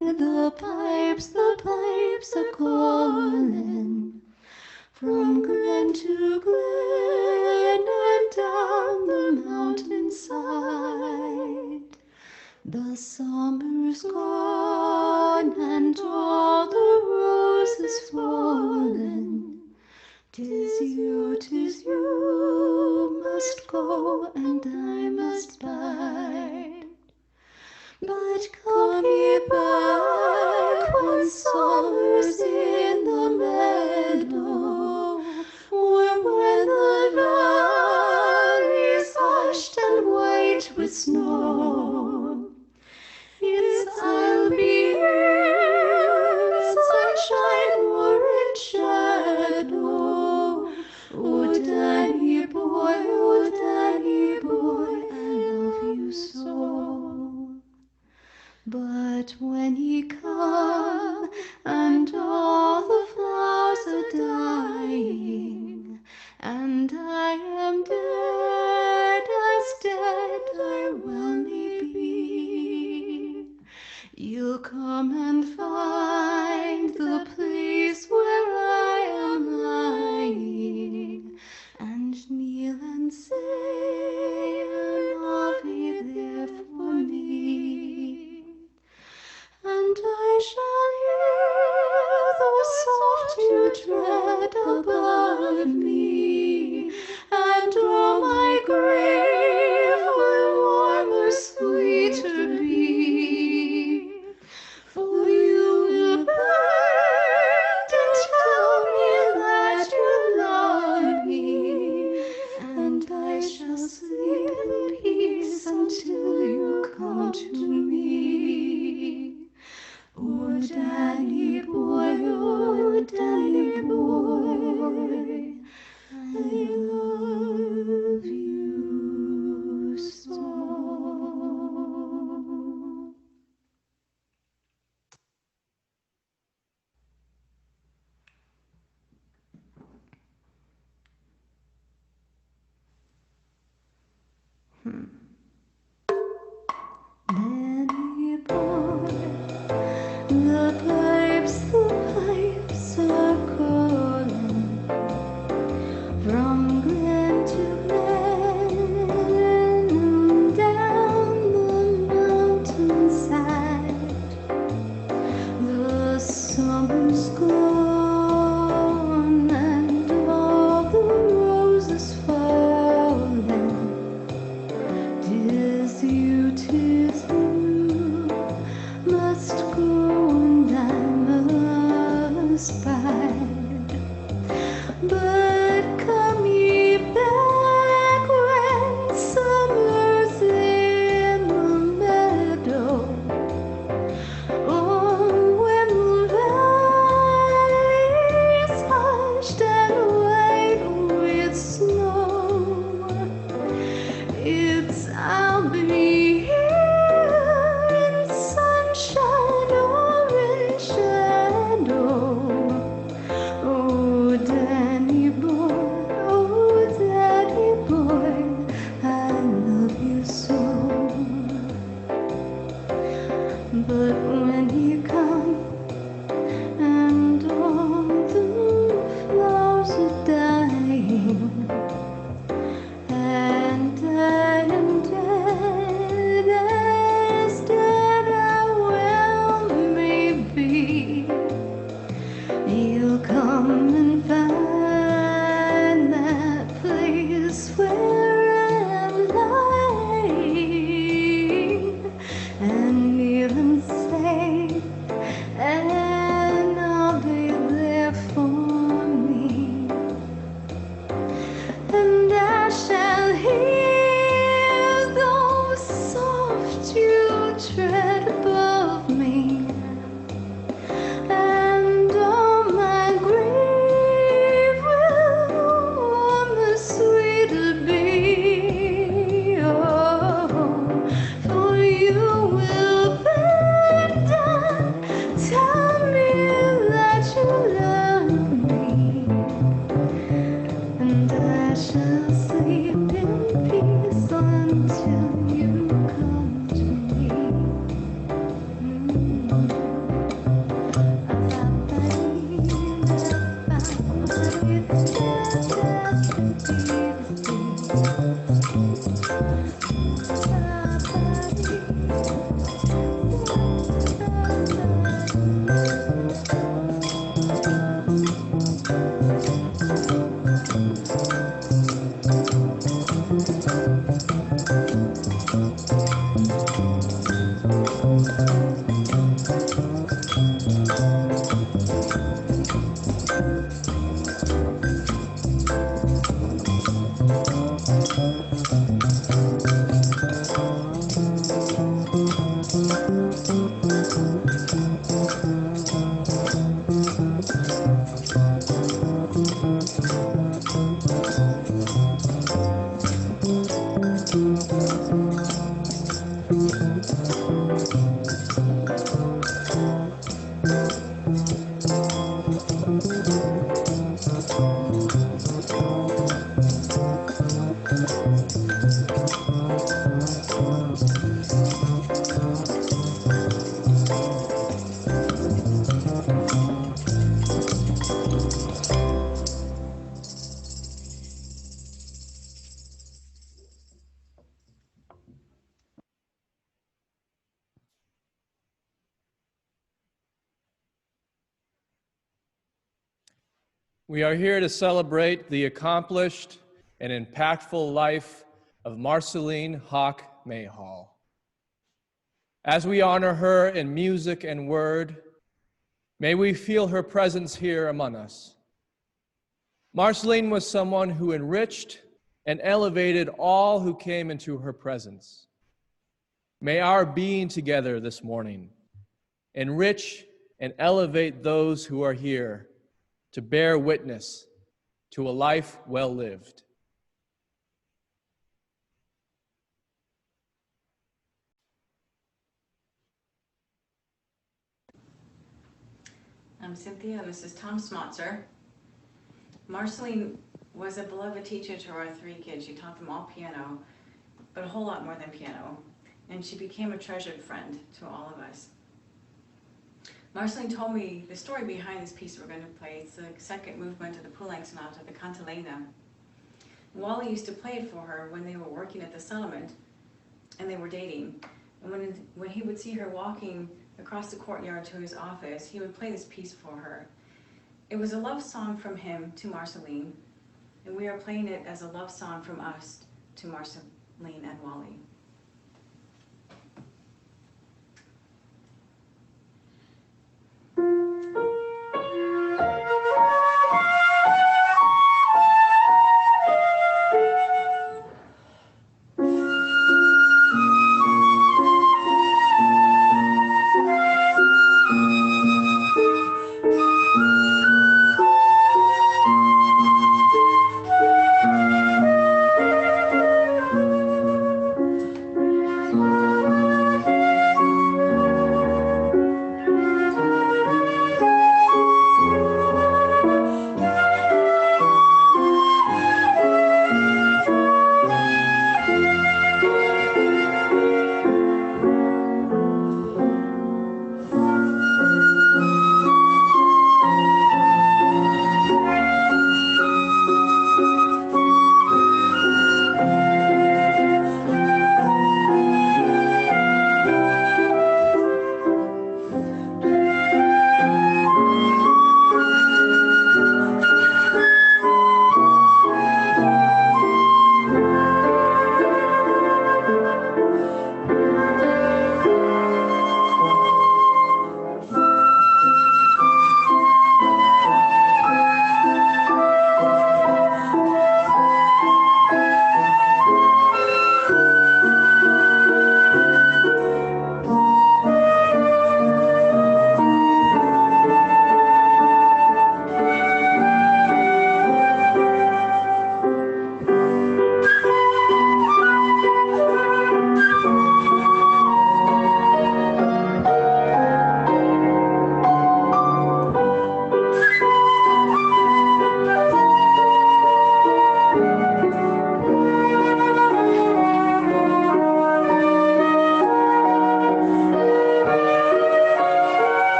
The pipes are calling from glen to glen and down the mountainside. The summer's gone and all the roses fallen. 'Tis you must go and I must bide. But come ye back when summer's in the meadow, or when the valley's hushed and white with snow. It's I'll be here, sunshine or in shadow. Oh, Danny boy, I love you so. But when ye come and all the flowers are dying, and I am dead as dead I well may be, you'll come and find the place where I am lying, and kneel and say an Ave there for me. And I shall hear the soft dew tread above me, and oh, my grave will warmer, sweeter be. For you will bend and tell me that you love me, and I shall sleep in peace until you come to me. Oh, Danny boy, I love you so. Danny boy, the pipes are calling from glen to glen down the mountainside. The summer's gone and all the roses fallen. 'Tis you must go and I must bide. But come ye back when summer's in the meadow, or when the valley's hushed and white with snow. It's I'll be here in sunshine or in shadow. Oh, Danny boy, I love you so. But when you come and all the flowers are dying, and I am dead as dead I well may be, you'll come and find that place where I'm lying, and kneel and say We are here to celebrate the accomplished and impactful life of Marcellene Hawk Mayhall. As we honor her in music and word, may we feel her presence here among us. Marceline was someone who enriched and elevated all who came into her presence. May our being together this morning enrich and elevate those who are here to bear witness to a life well lived. I'm Cynthia, and this is Tom Smotzer. Marceline was a beloved teacher to our three kids. She taught them all piano, but a whole lot more than piano. And she became a treasured friend to all of us. Marceline told me the story behind this piece we're going to play. It's the second movement of the Poulenc Sonata, the Cantilena. Wally used to play it for her when they were working at the settlement and they were dating. And when he would see her walking across the courtyard to his office, he would play this piece for her. It was a love song from him to Marceline, and we are playing it as a love song from us to Marceline and Wally.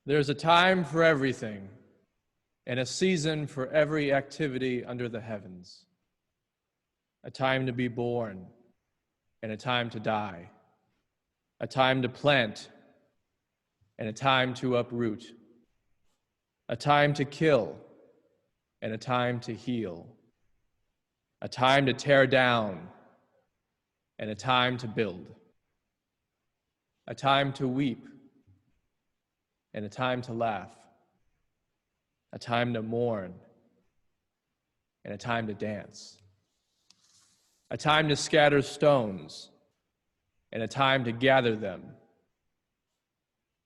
There's a time for everything, and a season for every activity under the heavens. A time to be born, and a time to die. A time to plant, and a time to uproot. A time to kill, and a time to heal. A time to tear down, and a time to build. A time to weep, and a time to laugh. A time to mourn, and a time to dance. A time to scatter stones, and a time to gather them.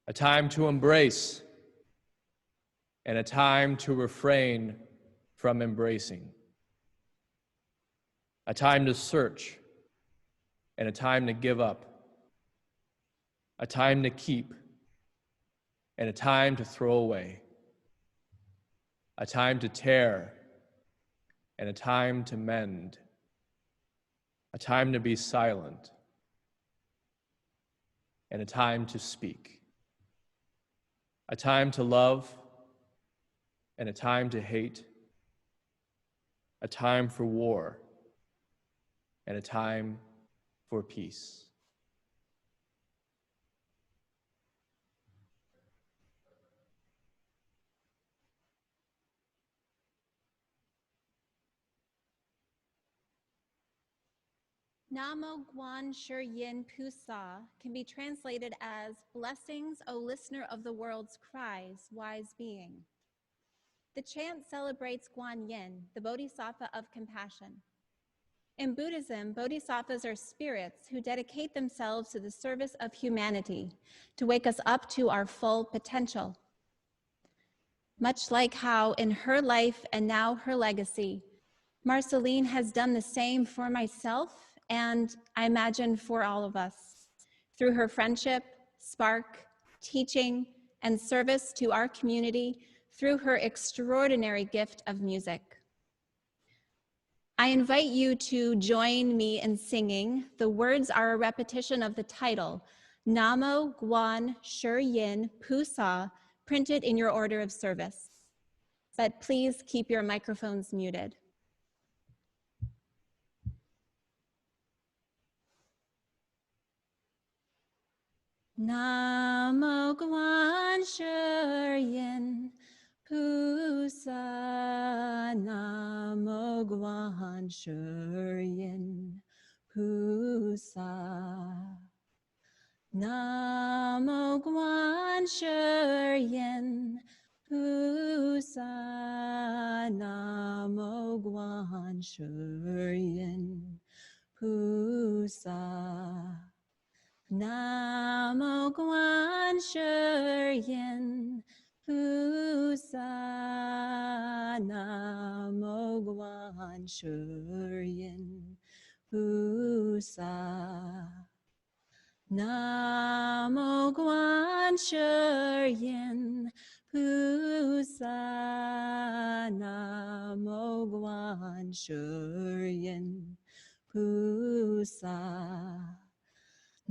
A time to embrace, and a time to refrain from embracing. A time to search, and a time to give up. A time to keep, and a time to throw away. A time to tear, and a time to mend. A time to be silent, and a time to speak. A time to love, and a time to hate. A time for war, and a time for peace. Namo Guan Shi Yin Pu Sa can be translated as blessings, O listener of the world's cries, wise being. The chant celebrates Guan Yin, the bodhisattva of compassion. In Buddhism, bodhisattvas are spirits who dedicate themselves to the service of humanity, to wake us up to our full potential. Much like how in her life and now her legacy, Marceline has done the same for myself and I imagine for all of us, through her friendship, spark, teaching, and service to our community through her extraordinary gift of music. I invite you to join me in singing. The words are a repetition of the title, Namo Guan Shi Yin Pu Sa, printed in your order of service. But please keep your microphones muted. Namo Guan Shi Yin Pu Sa, Namo Guan Shi Yin Pu Sa, Namo Guan Shi Yin Pu Sa, Namo Guan Shi Yin Pu Sa. Namo Guan Shi Yin Pu Sa, Namo Guan Shi Yin Pu Sa, Namo Guan Shi Yin Pu Sa, Namo Guan Shi Yin Pu Sa.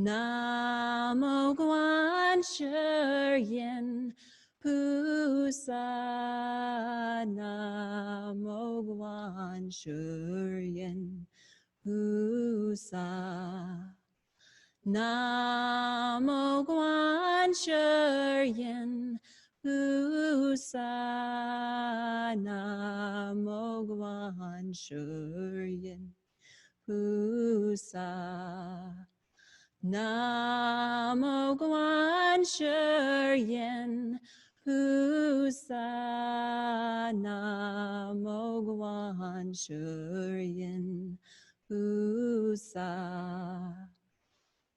Namo Guan Shi Yin Pu Sa, Namo Guan Shi Yin Pu Sa, Namo Guan Shi Yin Pu Sa, Namo Guan Shi Yin Pu Sa. Namo Guan Shi Yin Pu Sa, Namo Guan Shi Yin Pu Sa,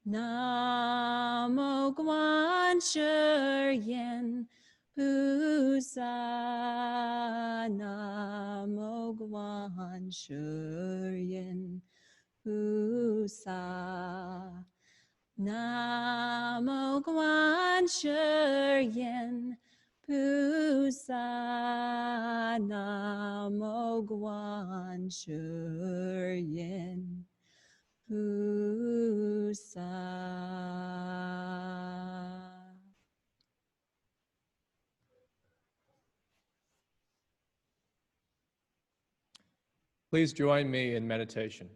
Namo Guan Shi Yin Pu Sa, Namo Guan Shi Yin Pu Sa. Namo Guan Shi Yin Pu Sa, Namo Guan Shi Yin Pu Sa. Please join me in meditation.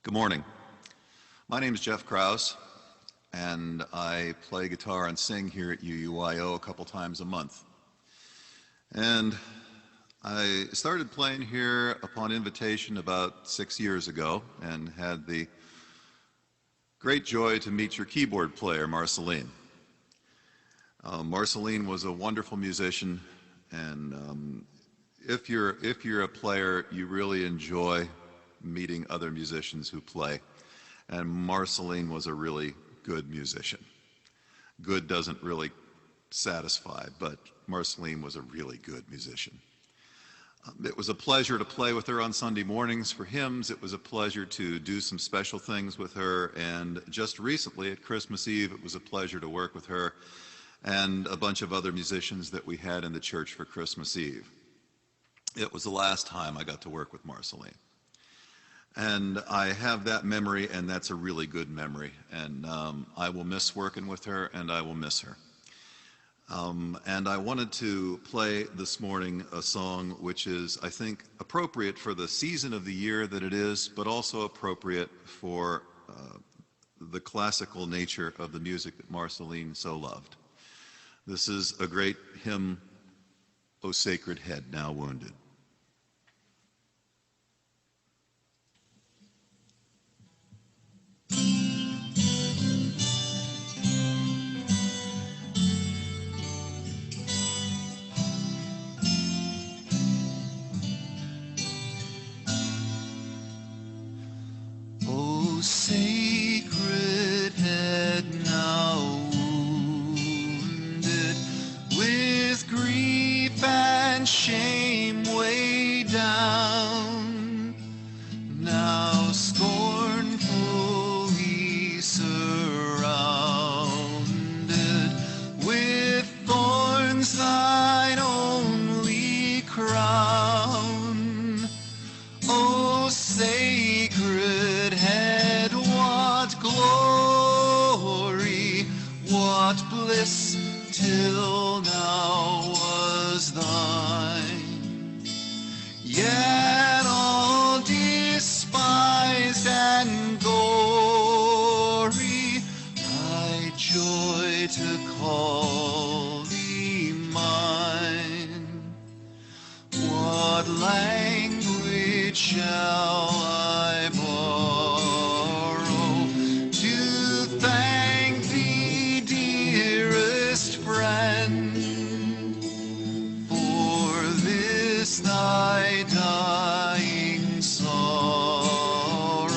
Good morning. My name is Jeff Krause, and I play guitar and sing here at UUIO a couple times a month. And I started playing here upon invitation about 6 years ago and had the great joy to meet your keyboard player, Marceline. Marceline was a wonderful musician, and if you're a player, you really enjoy meeting other musicians who play. And Marceline was a really good musician. Good doesn't really satisfy, but Marceline was a really good musician. It was a pleasure to play with her on Sunday mornings for hymns. It was a pleasure to do some special things with her. And just recently at Christmas Eve, it was a pleasure to work with her and a bunch of other musicians that we had in the church for Christmas Eve. It was the last time I got to work with Marceline. And I have that memory, and that's a really good memory. And I will miss working with her, and I will miss her. And I wanted to play this morning a song which is, I think, appropriate for the season of the year that it is, but also appropriate for the classical nature of the music that Marceline so loved. This is a great hymn, O Sacred Head Now Wounded. O sacred head now wounded, with grief and shame weighed down, now scornfully surrounded, with thorns thine only crown. O sacred head, what glory, what bliss till now was thine, yet all despised and gory, I joy to call thee mine. What language shall I borrow to thank thee, dearest friend, for this thy dying sorrow,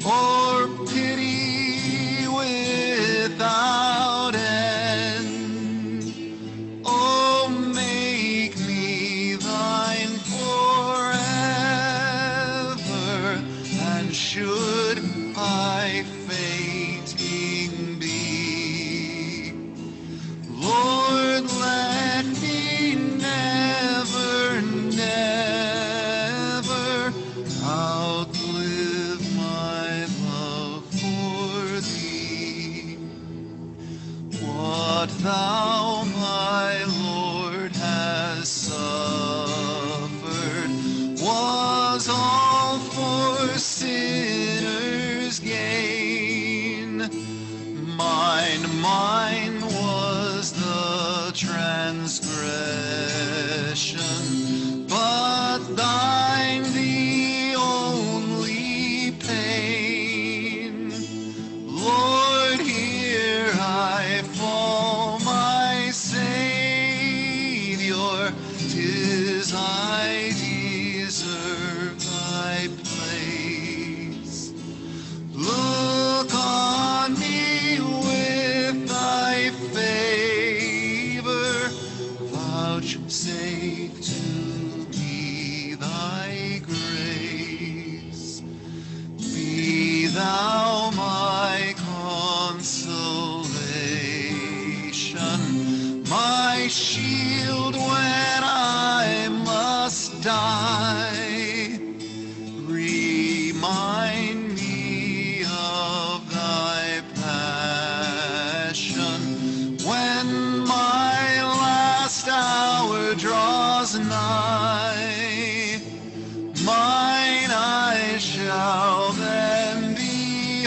or pity without end? Oh, make me thine forever, mine was the transgression, but thine the only pain. Lord, here I fall, my Savior, 'tis I deserve thy place. Look on me with thy favor, vouchsafe to me thy grace. Be thou my consolation, my shield when I must die. Remind me of thy passion when my last hour draws nigh. Mine eyes shall then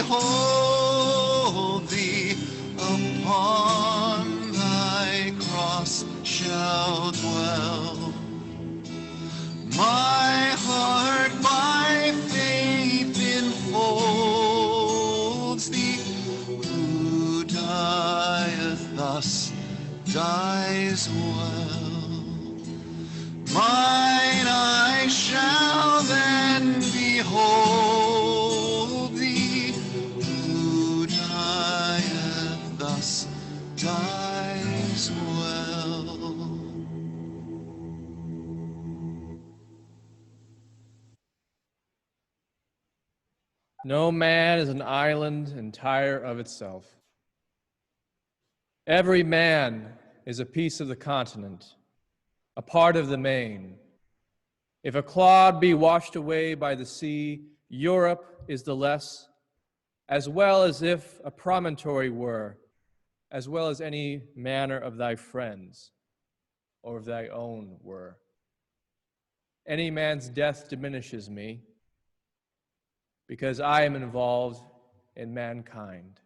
behold thee, upon thy cross shall dwell. My heart by faith enfolds thee, who dieth thus dies well. Mine eyes shall then behold thee, who dieth thus dies well. No man is an island entire of itself. Every man is a piece of the continent, a part of the main. If a clod be washed away by the sea, Europe is the less, as well as if a promontory were, as well as any manner of thy friends, or of thy own were. Any man's death diminishes me, because I am involved in mankind.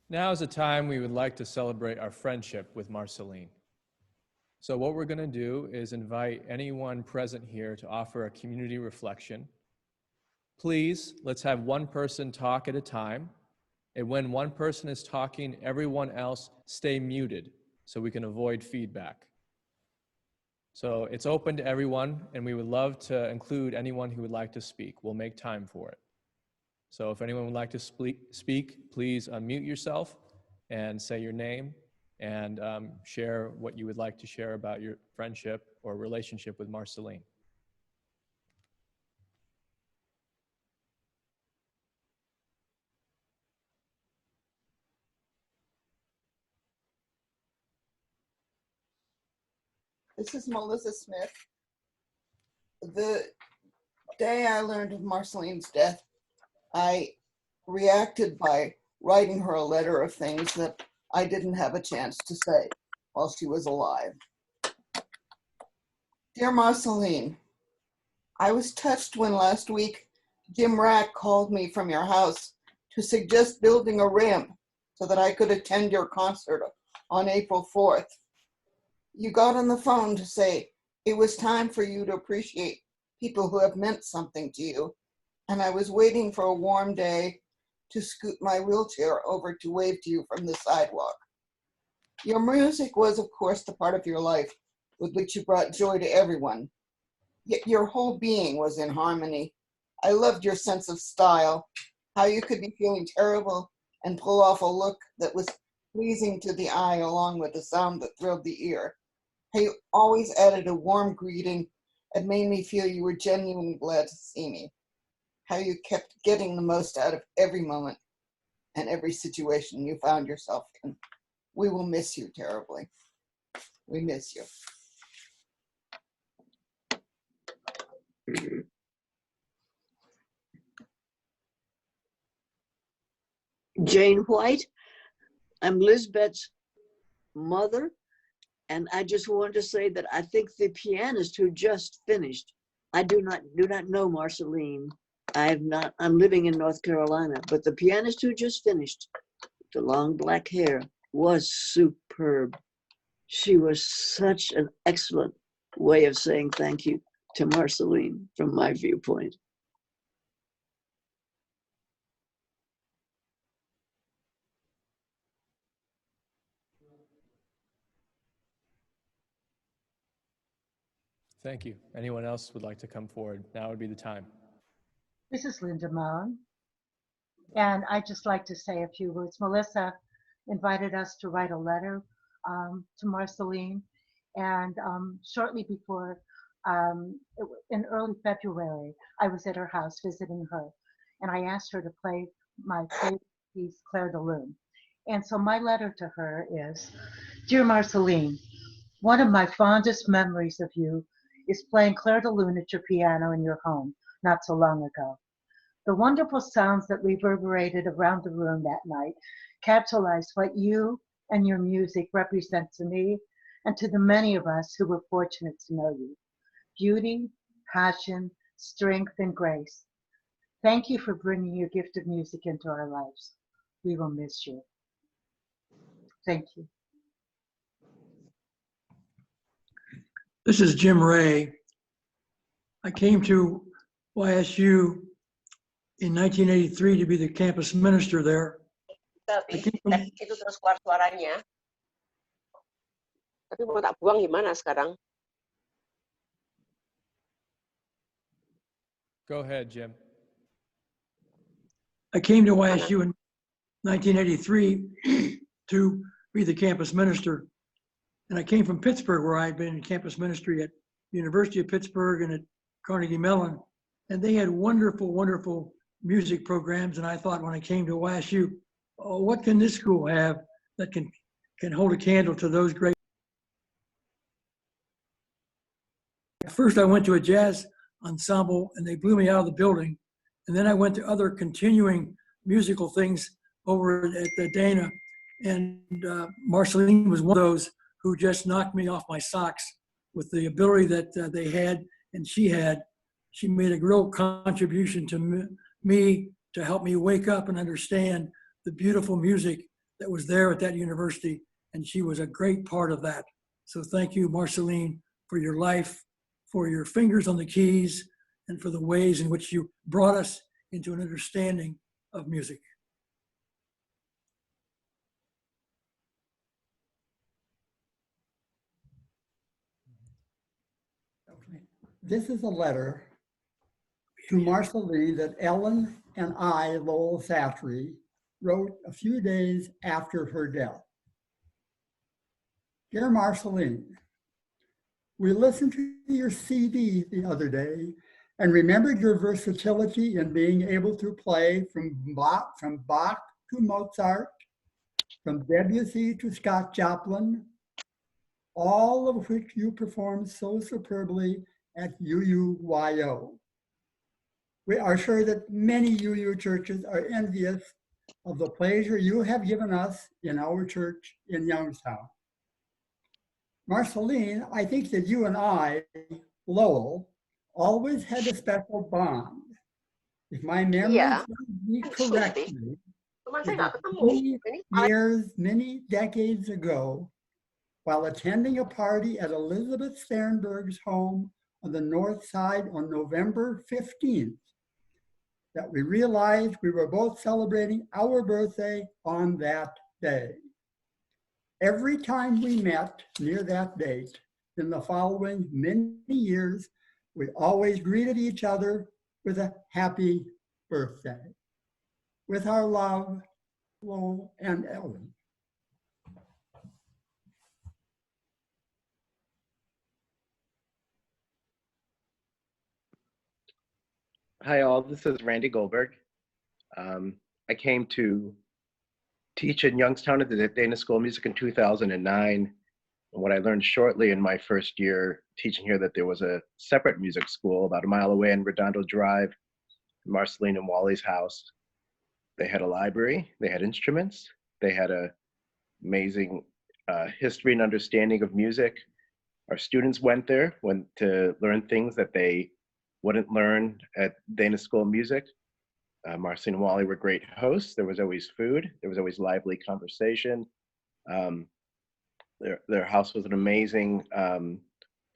Now is a time we would like to celebrate our friendship with Marceline. So what we're going to do is invite anyone present here to offer a community reflection. Please, let's have one person talk at a time. And when one person is talking, everyone else stay muted so we can avoid feedback. So it's open to everyone, and we would love to include anyone who would like to speak. We'll make time for it. So if anyone would like to speak, please unmute yourself and say your name and share what you would like to share about your friendship or relationship with Marceline. This is Melissa Smith. The day I learned of Marceline's death, I reacted by writing her a letter of things that I didn't have a chance to say while she was alive. Dear Marceline, I was touched when last week Jim Rack called me from your house to suggest building a ramp so that I could attend your concert on April 4th. You got on the phone to say it was time for you to appreciate people who have meant something to you, and I was waiting for a warm day to scoot my wheelchair over to wave to you from the sidewalk. Your music was, of course, the part of your life with which you brought joy to everyone, yet your whole being was in harmony. I loved your sense of style, how you could be feeling terrible and pull off a look that was pleasing to the eye along with the sound that thrilled the ear. How you always added a warm greeting and made me feel you were genuinely glad to see me. How you kept getting the most out of every moment and every situation you found yourself in. We will miss you terribly. We miss you. Jane White. I'm Lisbeth's mother, and I just wanted to say that I think the pianist who just finished, I do not know Marceline. I'm living in North Carolina, but the pianist who just finished, the long black hair, was superb. She was such an excellent way of saying thank you to Marceline from my viewpoint. Thank you. Anyone else would like to come forward? Now would be the time. This is Linda Moan, and I'd just like to say a few words. Melissa invited us to write a letter to Marceline, and shortly before, in early February, I was at her house visiting her, and I asked her to play my favorite piece, Claire de Lune. And so my letter to her is, Dear Marceline, one of my fondest memories of you is playing Claire de Lune at your piano in your home not so long ago. The wonderful sounds that reverberated around the room that night capitalized what you and your music represent to me and to the many of us who were fortunate to know you. Beauty, passion, strength, and grace. Thank you for bringing your gift of music into our lives. We will miss you. Thank you. This is Jim Ray. I came to YSU in 1983 to be the campus minister there. Itu terus keluar suaranya. Tapi mau tak buang gimana sekarang? Go ahead, Jim. I came to YSU in 1983 to be the campus minister. And I came from Pittsburgh, where I had been in campus ministry at University of Pittsburgh and at Carnegie Mellon. And they had wonderful, wonderful music programs. And I thought when I came to YSU, oh, what can this school have that can hold a candle to those great? First, I went to a jazz ensemble and they blew me out of the building. And then I went to other continuing musical things over at the Dana. And Marceline was one of those who just knocked me off my socks with the ability that they had and she had. She made a real contribution to me to help me wake up and understand the beautiful music that was there at that university, and she was a great part of that. So thank you, Marceline, for your life, for your fingers on the keys, and for the ways in which you brought us into an understanding of music. Okay. This is a letter to Marceline that Ellen and I, Lowell Sastry, wrote a few days after her death. Dear Marceline, we listened to your CD the other day and remembered your versatility in being able to play from Bach to Mozart, from Debussy to Scott Joplin, all of which you performed so superbly at UUYO. We are sure that many UU churches are envious of the pleasure you have given us in our church in Youngstown. Marceline, I think that you and I, Lowell, always had a special bond. If my memory Iya, serves me should be. correctly, Cuman it saya was nggak ketemu. many years, many decades ago, while attending a party at Elizabeth Sternberg's home on the north side on November 15th, that we realized we were both celebrating our birthday on that day. Every time we met near that date in the following many years, we always greeted each other with a happy birthday. With our love, Lowell and Ellen. Hi all, this is Randy Goldberg. I came to teach in Youngstown at the Dana School of Music in 2009. And what I learned shortly in my first year teaching here, that there was a separate music school about a mile away in Redondo Drive, Marceline and Wally's house. They had a library, they had instruments, they had an amazing history and understanding of music. Our students went there to learn things that they wouldn't learn at Dana School of Music. Marceline and Wally were great hosts. There was always food. There was always lively conversation. Their house was an amazing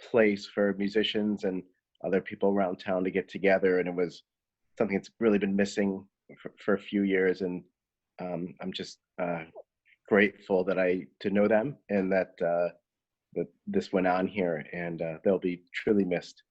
place for musicians and other people around town to get together. And it was something that's really been missing for a few years. And I'm just grateful to know them and that this went on here, and they'll be truly missed.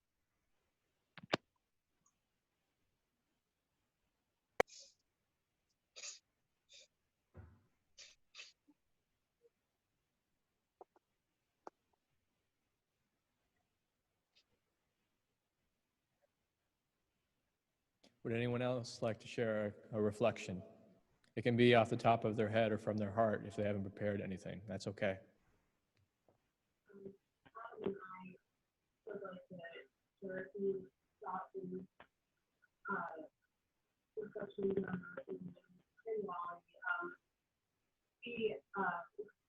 Would anyone else like to share a reflection? It can be off the top of their head or from their heart if they haven't prepared anything. That's okay.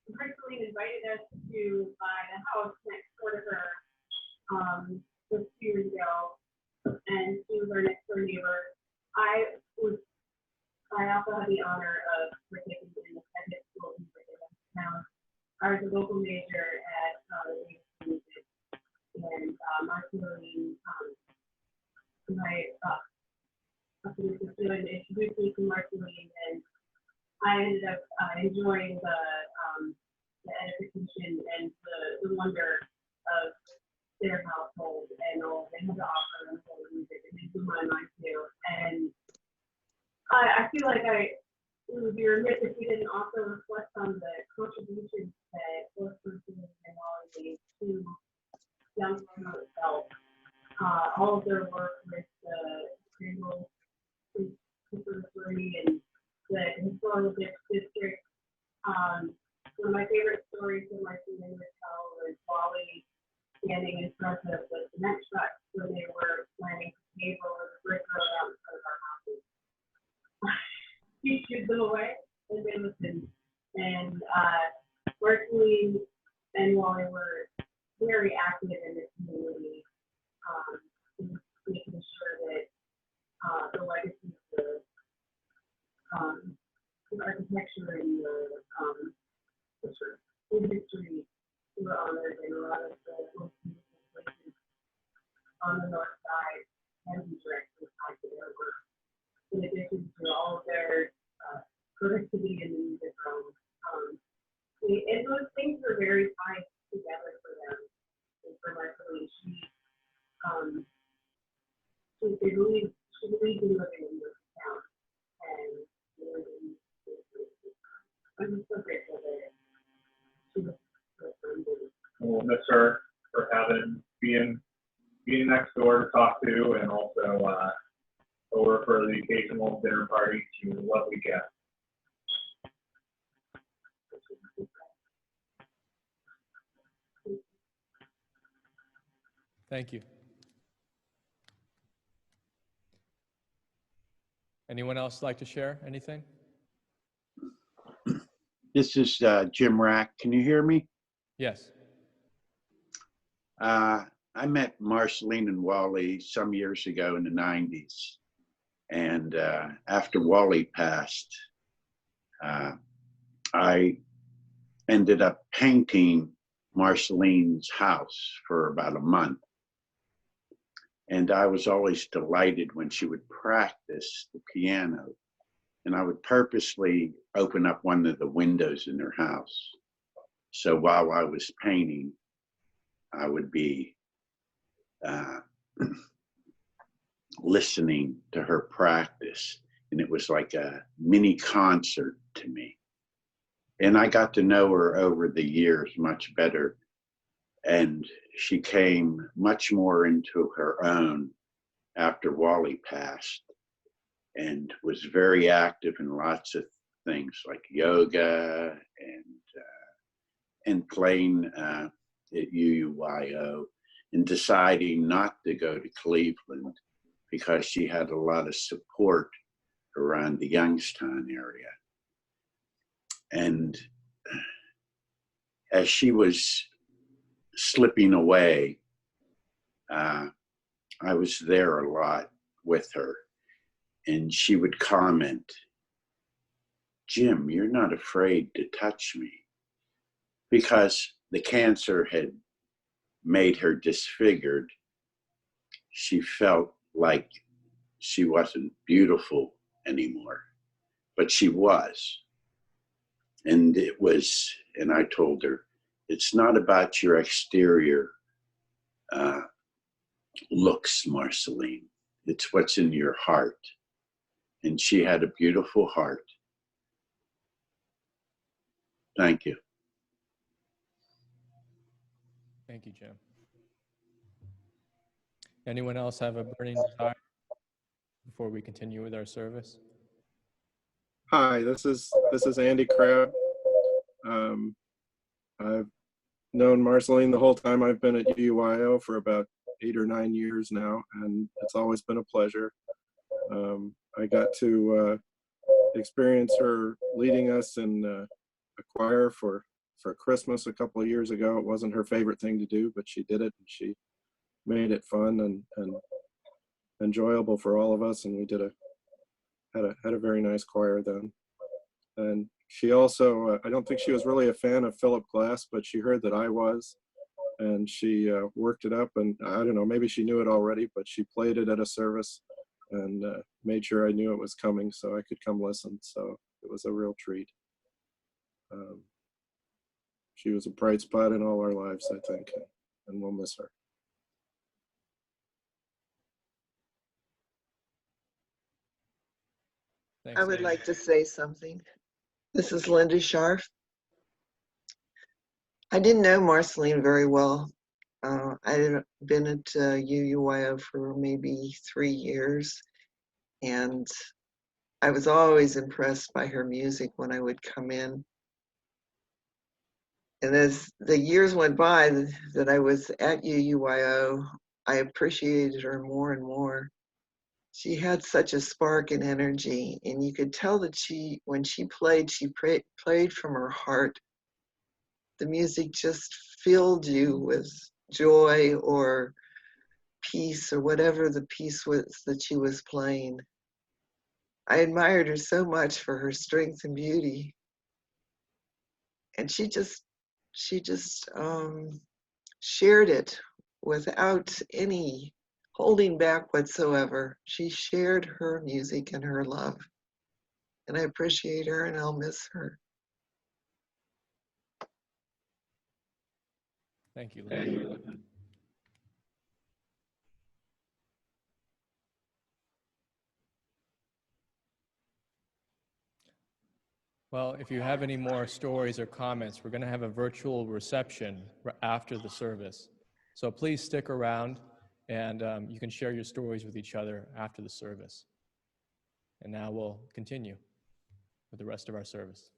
Marceline invited us to buy the house next door to her just 2 years ago, and she was our next door neighbor. I also had the honor of participating in the second school in town. I was a local major at the music, and Marceline, introduced me to Marceline, and I ended up enjoying the edification and the wonder of their household and all they had to offer and all the music, and it blew my mind too. And I feel like it would be remiss if we didn't also reflect on the contributions that both Marceline and Wally made to Youngstown itself. All of their work with the Crandall Conservatory and the historical district. One of my favorite stories that Marceline would tell was Wally standing in front of the cement trucks when they were planning to pave over the brick road out in front of our houses. He shooed them away and they listened. And Marceline and Wally were very active in the community, making sure that the legacy of architecture and the sort of industry were honored, and a lot of the most beautiful places on the north side can be directly tied to their work. In addition to all of their productivity in the music realm. And those things were very tied together for them. And for Marceline, she believed in living in this town. And I'm just so grateful that she was remembered. We'll miss her for being next door to talk to, and also over for the occasional dinner party to lovely guests. Thank you. Anyone else like to share anything? This is Jim Rack. Can you hear me? Yes. I met Marceline and Wally some years ago in the 90s. And after Wally passed, I ended up painting Marceline's house for about a month. And I was always delighted when she would practice the piano. And I would purposely open up one of the windows in her house. So while I was painting, I would be listening to her practice. And it was like a mini concert to me. And I got to know her over the years much better. And she came much more into her own after Wally passed, and was very active in lots of things like yoga and playing at UUYO, and deciding not to go to Cleveland because she had a lot of support around the Youngstown area. And as she was slipping away, I was there a lot with her, and she would comment, "Jim, you're not afraid to touch me," because the cancer had made her disfigured. She felt like she wasn't beautiful anymore, but she was. And and I told her, it's not about your exterior looks, Marceline. It's what's in your heart. And she had a beautiful heart. Thank you. Thank you, Jim. Anyone else have a burning desire before we continue with our service? Hi, this is Andy Crabb. I've known Marceline the whole time I've been at UUYO for about 8 or 9 years now, and it's always been a pleasure. I got to experience her leading us in a choir for Christmas a couple of years ago. It wasn't her favorite thing to do, but she did it, and she made it fun and enjoyable for all of us, and we had a very nice choir then. And she also, I don't think she was really a fan of Philip Glass, but she heard that I was, and she worked it up, and I don't know, maybe she knew it already, but she played it at a service and made sure I knew it was coming so I could come listen. So it was a real treat. She was a bright spot in all our lives, I think, and we'll miss her. Thanks, I would Andy. like to say something. This is Linda Scharf. I didn't know Marceline very well. I had been at UUYO for maybe 3 years, and I was always impressed by her music when I would come in. And as the years went by that I was at UUYO, I appreciated her more and more. She had such a spark and energy, and you could tell that when she played from her heart. The music just filled you with joy or peace or whatever the piece was that she was playing. I admired her so much for her strength and beauty. And she just shared it without any holding back whatsoever. She shared her music and her love. And I appreciate her and I'll miss her. Thank you, Linda. Well, if you have any more stories or comments, we're going to have a virtual reception after the service. So please stick around and you can share your stories with each other after the service. And now we'll continue with the rest of our service.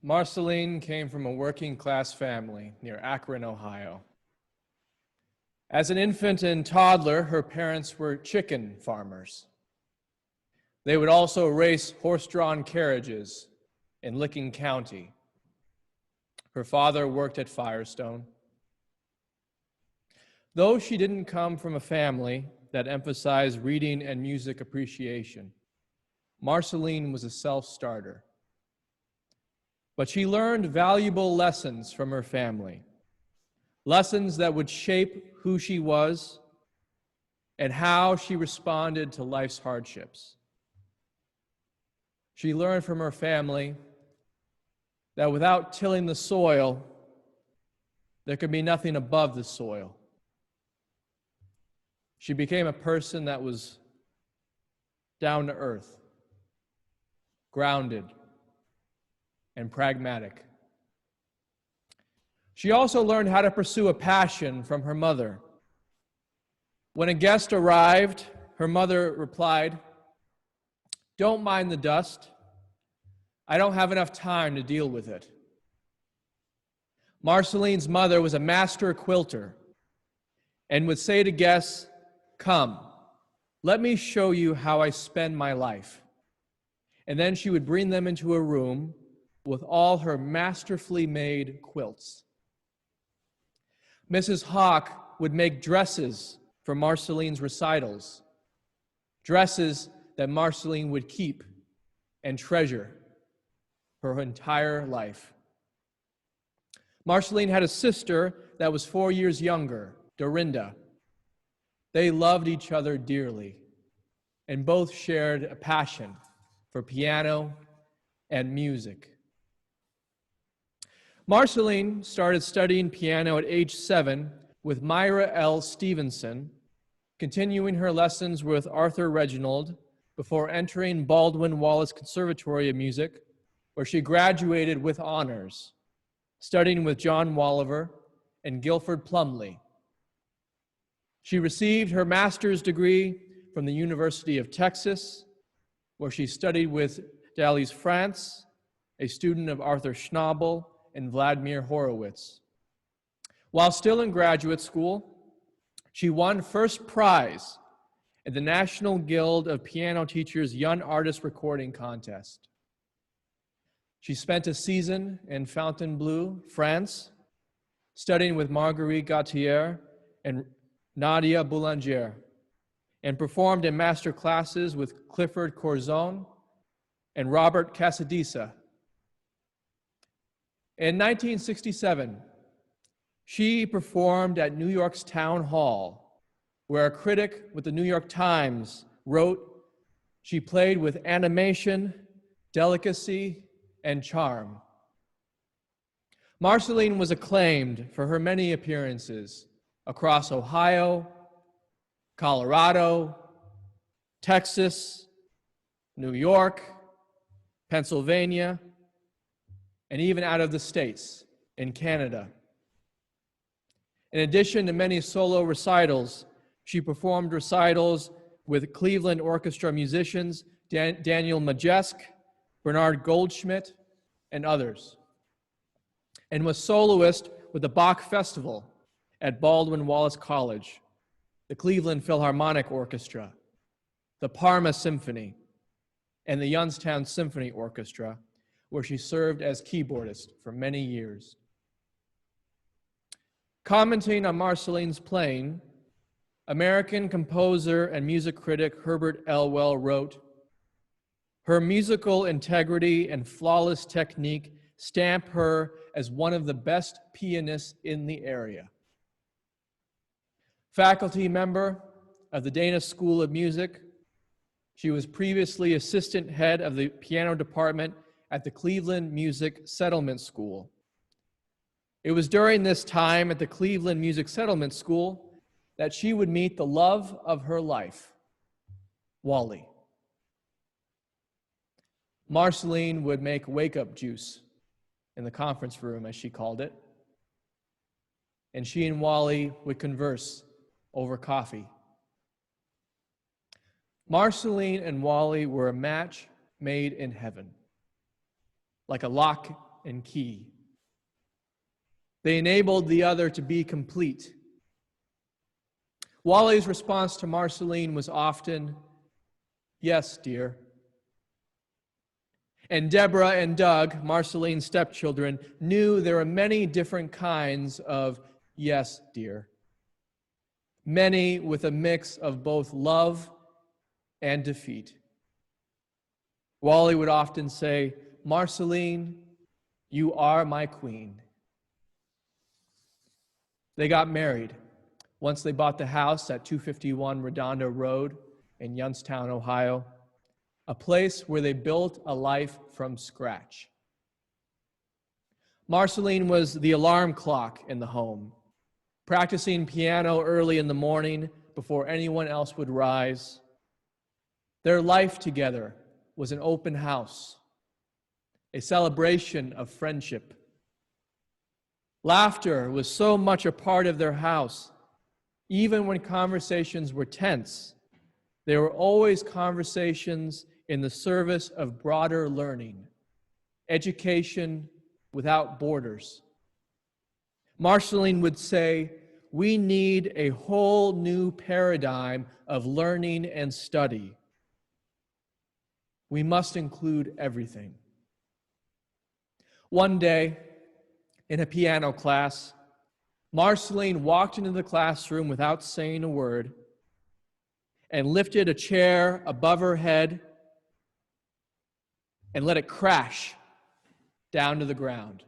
Marceline came from a working-class family near Akron, Ohio. As an infant and toddler, her parents were chicken farmers. They would also race horse-drawn carriages in Licking County. Her father worked at Firestone. Though she didn't come from a family that emphasized reading and music appreciation, Marceline was a self-starter. But she learned valuable lessons from her family, lessons that would shape who she was and how she responded to life's hardships. She learned from her family that without tilling the soil, there could be nothing above the soil. She became a person that was down to earth, grounded, and pragmatic. She also learned how to pursue a passion from her mother. When a guest arrived, her mother replied, "Don't mind the dust. I don't have enough time to deal with it." Marceline's mother was a master quilter and would say to guests, "Come, let me show you how I spend my life." And then she would bring them into a room with all her masterfully made quilts. Mrs. Hawk would make dresses for Marceline's recitals, dresses that Marceline would keep and treasure her entire life. Marceline had a sister that was 4 years younger, Dorinda. They loved each other dearly and both shared a passion for piano and music. Marceline started studying piano at age 7 with Myra L. Stevenson, continuing her lessons with Arthur Reginald before entering Baldwin Wallace Conservatory of Music, where she graduated with honors, studying with John Walliver and Guilford Plumley. She received her master's degree from the University of Texas, where she studied with Dalys France, a student of Arthur Schnabel and Vladimir Horowitz. While still in graduate school, she won first prize at the National Guild of Piano Teachers Young Artist Recording Contest. She spent a season in Fontainebleau, France, studying with Marguerite Gautier and Nadia Boulanger, and performed in master classes with Clifford Corzone and Robert Casadisa. In 1967, she performed at New York's Town Hall, where a critic with the New York Times wrote, "She played with animation, delicacy, and charm." Marceline was acclaimed for her many appearances across Ohio, Colorado, Texas, New York, Pennsylvania, and even out of the States in Canada. In addition to many solo recitals, she performed recitals with Cleveland Orchestra musicians Daniel Majesk, Bernard Goldschmidt, and others, and was soloist with the Bach Festival at Baldwin Wallace College, the Cleveland Philharmonic Orchestra, the Parma Symphony, and the Youngstown Symphony Orchestra, where she served as keyboardist for many years. Commenting on Marceline's playing, American composer and music critic Herbert Elwell wrote, "Her musical integrity and flawless technique stamp her as one of the best pianists in the area." Faculty member of the Dana School of Music, she was previously assistant head of the piano department at the Cleveland Music Settlement School. It was during this time at the Cleveland Music Settlement School that she would meet the love of her life, Wally. Marceline would make wake-up juice in the conference room, as she called it, and she and Wally would converse over coffee. Marceline and Wally were a match made in heaven, like a lock and key. They enabled the other to be complete. Wally's response to Marceline was often, "Yes, dear." And Deborah and Doug, Marceline's stepchildren, knew there were many different kinds of "yes, dear." Many with a mix of both love and defeat. Wally would often say, "Marceline, you are my queen." They got married once they bought the house at 251 Redondo Road in Youngstown, Ohio, a place where they built a life from scratch. Marceline was the alarm clock in the home, practicing piano early in the morning before anyone else would rise. Their life together was an open house, a celebration of friendship. Laughter was so much a part of their house. Even when conversations were tense, there were always conversations in the service of broader learning, education without borders. Marceline would say, "We need a whole new paradigm of learning and study. We must include everything." One day, in a piano class, Marceline walked into the classroom without saying a word and lifted a chair above her head and let it crash down to the ground.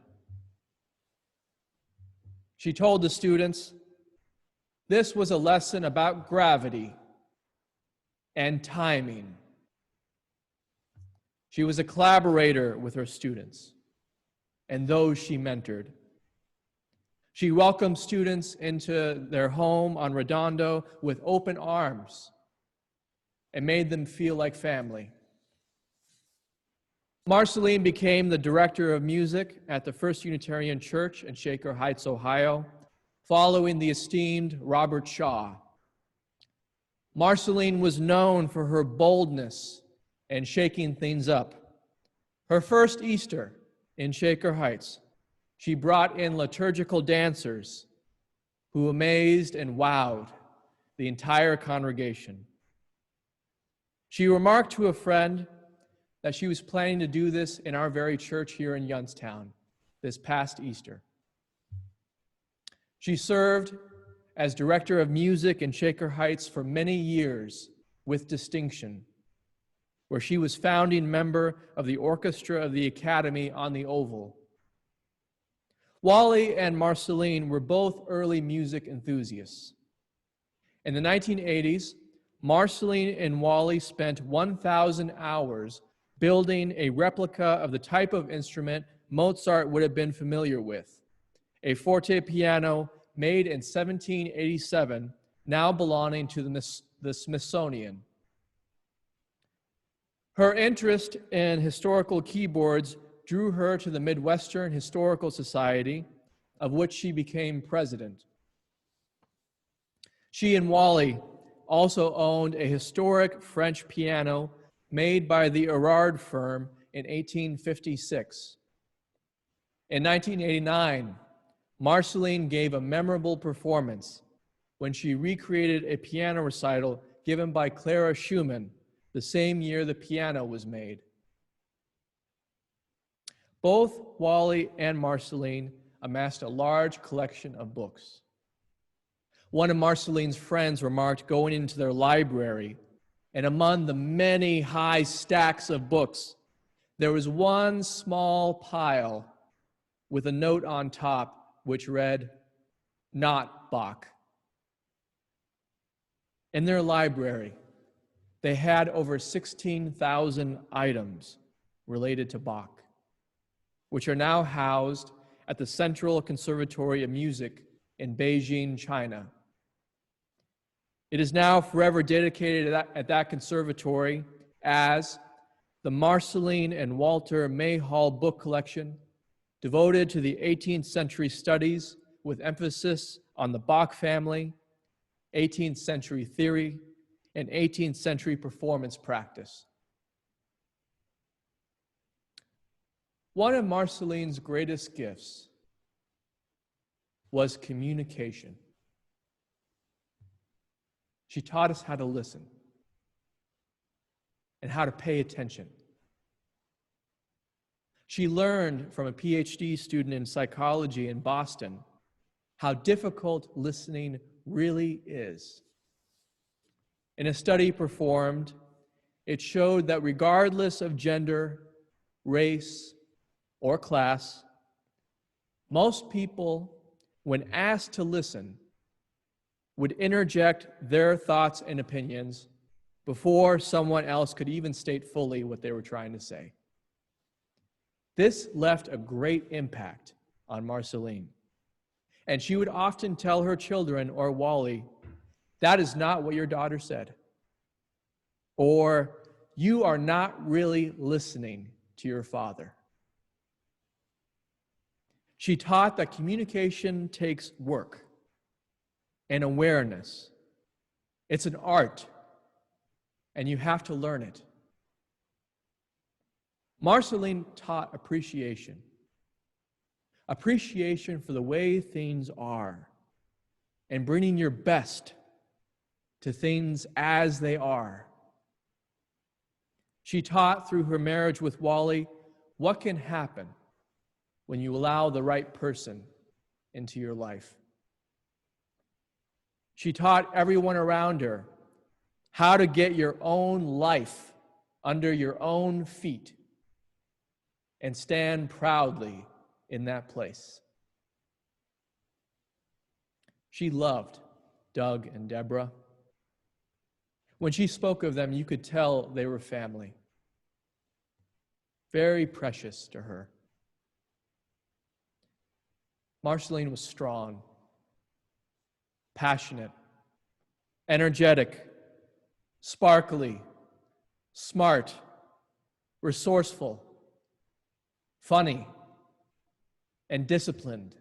She told the students, this was a lesson about gravity and timing. She was a collaborator with her students and those she mentored. She welcomed students into their home on Redondo with open arms and made them feel like family. Marceline became the director of music at the First Unitarian Church in Shaker Heights, Ohio, following the esteemed Robert Shaw. Marceline was known for her boldness and shaking things up. Her first Easter in Shaker Heights, she brought in liturgical dancers who amazed and wowed the entire congregation. She remarked to a friend that she was planning to do this in our very church here in Youngstown this past Easter. She served as director of music in Shaker Heights for many years with distinction, where she was founding member of the orchestra of the Academy on the Oval. Wally and Marceline were both early music enthusiasts. In the 1980s, Marceline and Wally spent 1,000 hours building a replica of the type of instrument Mozart would have been familiar with, a forte piano made in 1787, now belonging to the Smithsonian. Her interest in historical keyboards drew her to the Midwestern Historical Society, of which she became president. She and Wally also owned a historic French piano made by the Erard firm in 1856. In 1989, Marceline gave a memorable performance when she recreated a piano recital given by Clara Schumann the same year the piano was made. Both Wally and Marceline amassed a large collection of books. One of Marceline's friends remarked going into their library, and among the many high stacks of books, there was one small pile with a note on top which read, "Not Bach." In their library, they had over 16,000 items related to Bach, which are now housed at the Central Conservatory of Music in Beijing, China. It is now forever dedicated at that conservatory as the Marceline and Walter Mayhall Book Collection, devoted to the 18th century studies with emphasis on the Bach family, 18th century theory, and 18th century performance practice. One of Marceline's greatest gifts was communication. She taught us how to listen and how to pay attention. She learned from a PhD student in psychology in Boston how difficult listening really is. In a study performed, it showed that regardless of gender, race, or class, most people, when asked to listen, would interject their thoughts and opinions before someone else could even state fully what they were trying to say. This left a great impact on Marceline, and she would often tell her children or Wally, "That is not what your daughter said," or "You are not really listening to your father." She taught that communication takes work and awareness. It's an art, and you have to learn it. Marceline taught appreciation. Appreciation for the way things are and bringing your best to things as they are. She taught through her marriage with Wally what can happen when you allow the right person into your life. She taught everyone around her how to get your own life under your own feet and stand proudly in that place. She loved Doug and Deborah. When she spoke of them, you could tell they were family. Very precious to her. Marceline was strong, passionate, energetic, sparkly, smart, resourceful, funny, and disciplined.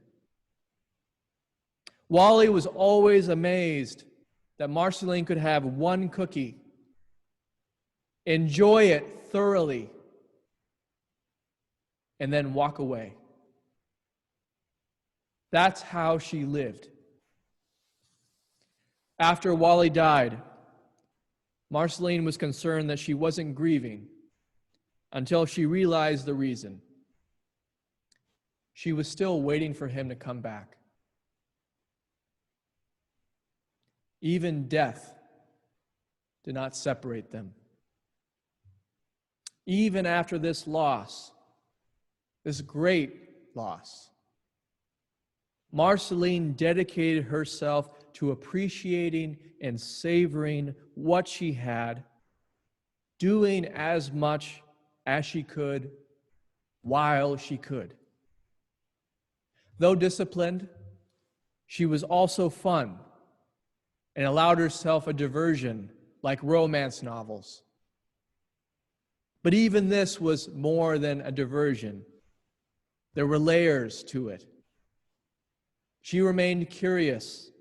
Wally was always amazed that Marceline could have one cookie, enjoy it thoroughly, and then walk away. That's how she lived. After Wally died, Marceline was concerned that she wasn't grieving until she realized the reason. She was still waiting for him to come back. Even death did not separate them. Even after this loss, this great loss, Marceline dedicated herself to appreciating and savoring what she had, doing as much as she could while she could. Though disciplined, she was also fun and allowed herself a diversion like romance novels. But even this was more than a diversion. There were layers to it. She remained curious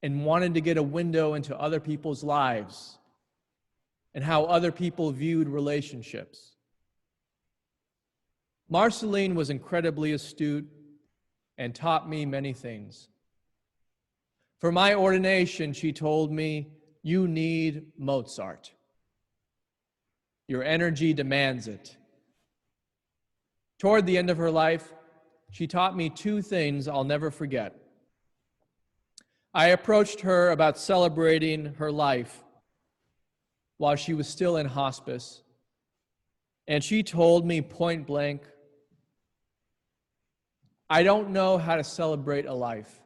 and wanted to get a window into other people's lives and how other people viewed relationships. Marceline was incredibly astute and taught me many things. For my ordination, she told me, "You need Mozart. Your energy demands it." Toward the end of her life, she taught me two things I'll never forget. I approached her about celebrating her life while she was still in hospice, and she told me point blank, "I don't know how to celebrate a life,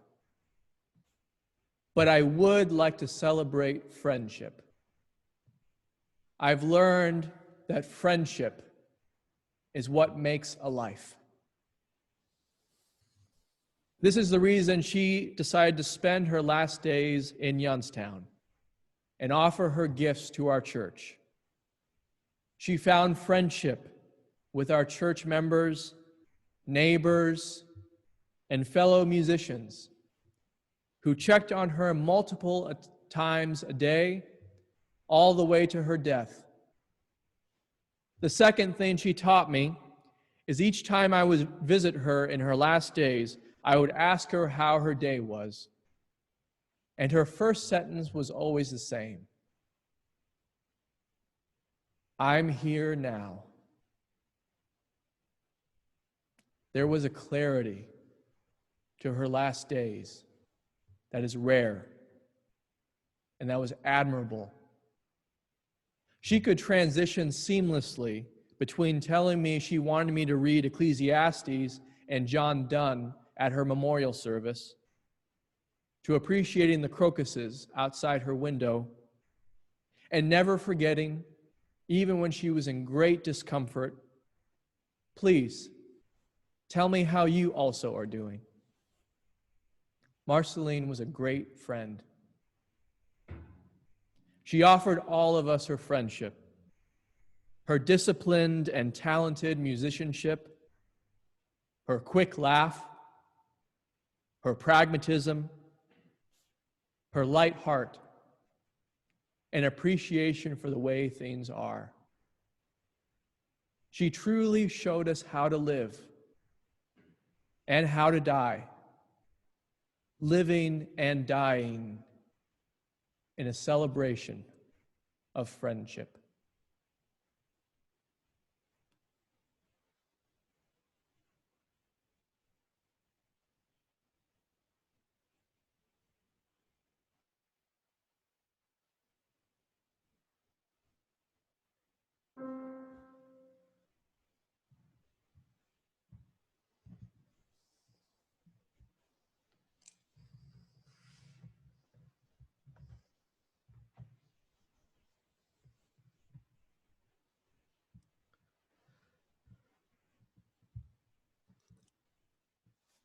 but I would like to celebrate friendship. I've learned that friendship is what makes a life." This is the reason she decided to spend her last days in Youngstown and offer her gifts to our church. She found friendship with our church members, neighbors, and fellow musicians who checked on her multiple times a day, all the way to her death. The second thing she taught me is each time I would visit her in her last days, I would ask her how her day was. And her first sentence was always the same. I'm here now. There was a clarity to her last days that is rare and that was admirable. She could transition seamlessly between telling me she wanted me to read Ecclesiastes and John Donne at her memorial service, to appreciating the crocuses outside her window, and never forgetting, even when she was in great discomfort, please tell me how you also are doing. Marceline was a great friend. She offered all of us her friendship, her disciplined and talented musicianship, her quick laugh, her pragmatism, her light heart, and appreciation for the way things are. She truly showed us how to live and how to die, living and dying in a celebration of friendship.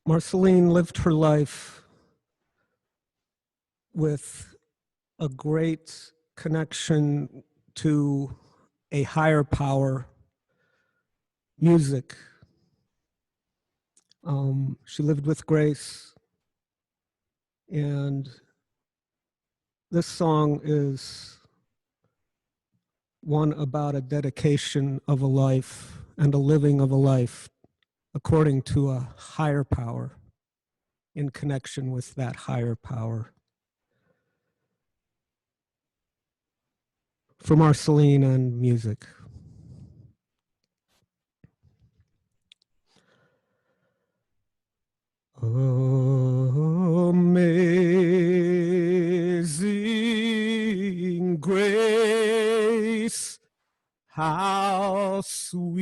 Marceline lived her life with a great connection to a higher power, music. She lived with grace, and this song is one about a dedication of a life and a living of a life according to a higher power, in connection with that higher power. For Marceline and music. Amazing grace, how sweet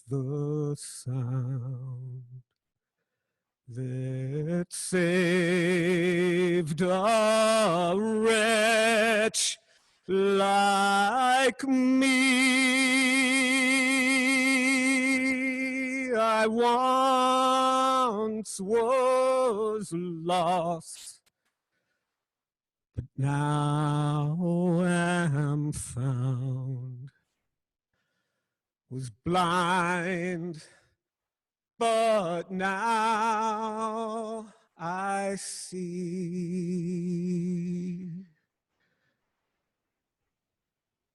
the sound that saved a wretch like me. I once was lost, but now am found. Was blind, but now I see.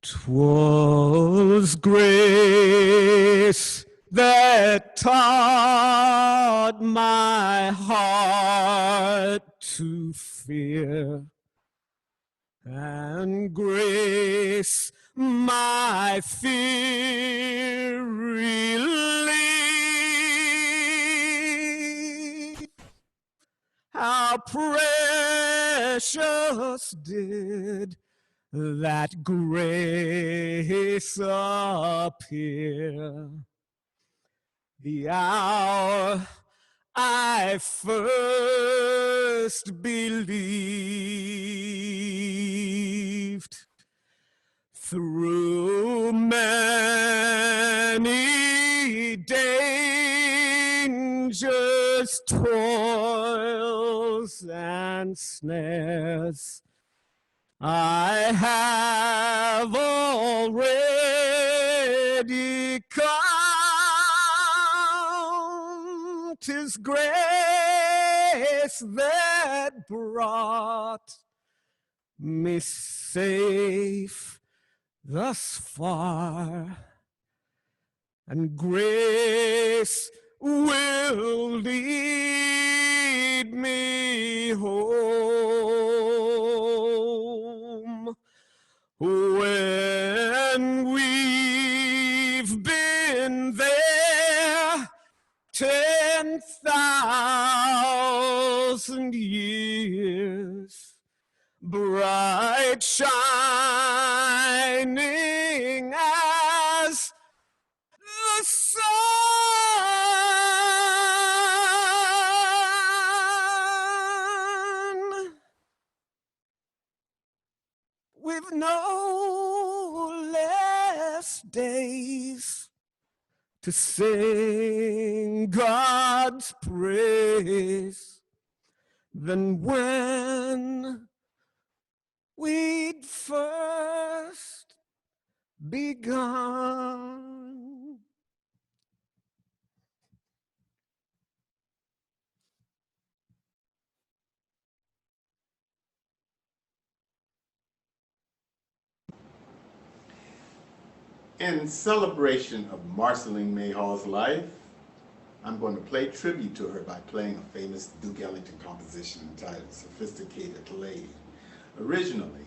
'Twas grace that taught my heart to fear, and grace my fear relieved. How precious did that grace appear the hour I first believed. Through many dangers, toils, and snares, I have already come. 'Tis grace that brought me safe thus far, and grace will lead me home. When we've been there 10,000 years, bright shining as the sun, with no less days to sing God's praise than when we'd first begun. In celebration of Marceline Mayhall's life, I'm going to play tribute to her by playing a famous Duke Ellington composition entitled Sophisticated Lady. Originally,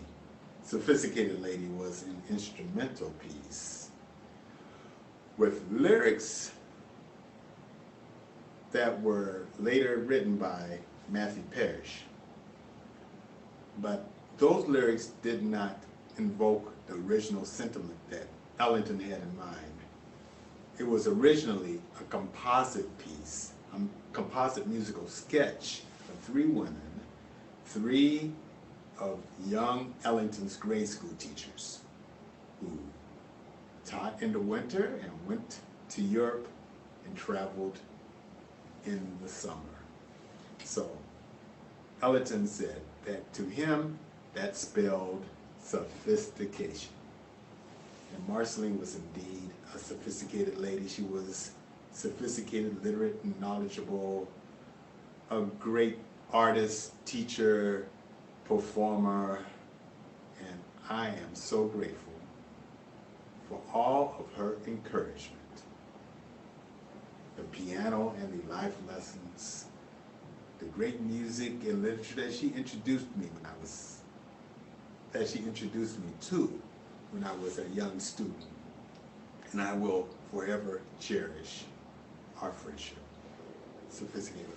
Sophisticated Lady was an instrumental piece with lyrics that were later written by Matthew Parrish. But those lyrics did not invoke the original sentiment that Ellington had in mind. It was originally a composite piece, a composite musical sketch of three women, three of young Ellington's grade school teachers who taught in the winter and went to Europe and traveled in the summer. So Ellington said that to him, that spelled sophistication. And Marceline was indeed a sophisticated lady. She was sophisticated, literate, and knowledgeable, a great artist, teacher, performer, and I am so grateful for all of her encouragement. The piano and the life lessons, the great music and literature that she introduced me to when I was a young student. And I will forever cherish our friendship. Sophisticated.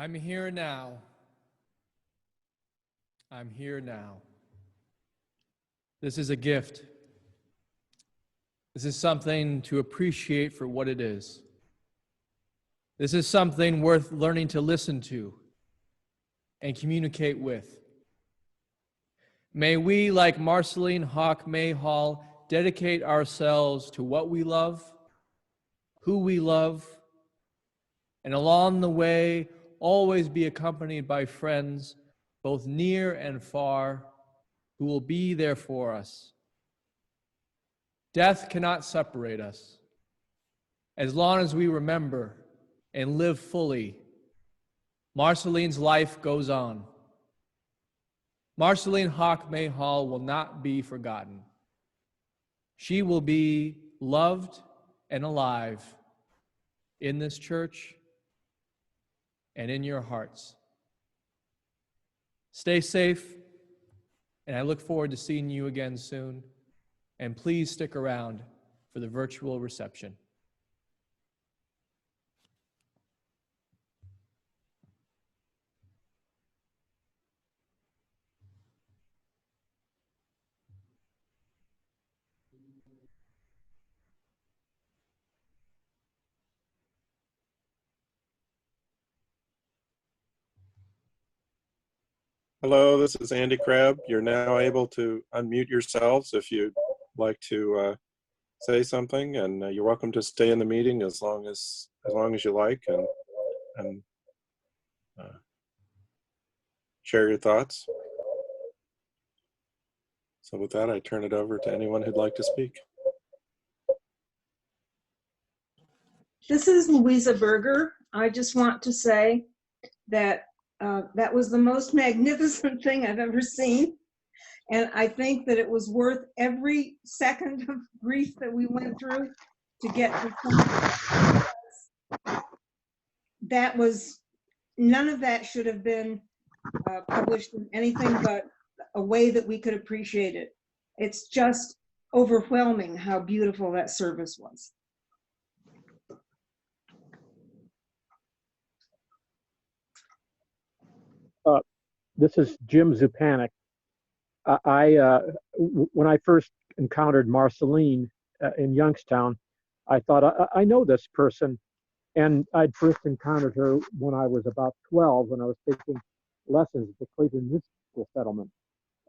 I'm here now. I'm here now. This is a gift. This is something to appreciate for what it is. This is something worth learning to listen to and communicate with. May we, like Marcellene Hawk Mayhall, dedicate ourselves to what we love, who we love, and along the way, always be accompanied by friends, both near and far, who will be there for us. Death cannot separate us. As long as we remember and live fully, Marceline's life goes on. Marcellene Hawk Mayhall will not be forgotten. She will be loved and alive in this church and in your hearts. Stay safe, and I look forward to seeing you again soon. And please stick around for the virtual reception. Hello, this is Andy Crabb. You're now able to unmute yourselves if you'd like to say something, and you're welcome to stay in the meeting as long as you like and share your thoughts. So with that, I turn it over to anyone who'd like to speak. This is Louisa Berger. I just want to say that that was the most magnificent thing I've ever seen. And I think that it was worth every second of grief that we went through to get to that. None of that should have been published in anything but a way that we could appreciate it. It's just overwhelming how beautiful that service was. This is Jim Zupanik. When I first encountered Marceline in Youngstown, I thought, I know this person. And I'd first encountered her when I was about 12, when I was taking lessons at the Cleveland Musical Settlement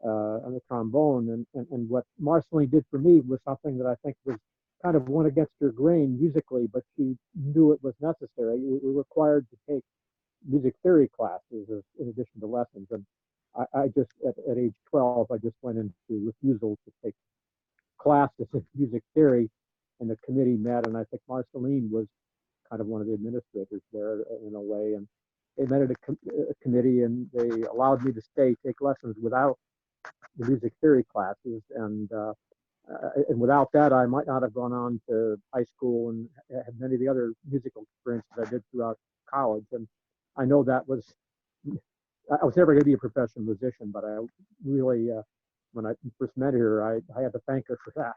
on the trombone. And what Marceline did for me was something that I think was kind of went against her grain musically, but she knew it was necessary. We were required to take music theory classes in addition to lessons. And I just, at age 12, I just went into refusal to take classes in music theory, and the committee met, and I think Marceline was kind of one of the administrators there in a way. And they met at a committee, and they allowed me to take lessons without the music theory classes. And without that, I might not have gone on to high school and had many of the other musical experiences I did throughout college. And I know that was, I was never going to be a professional musician, but I really, when I first met her, I had to thank her for that.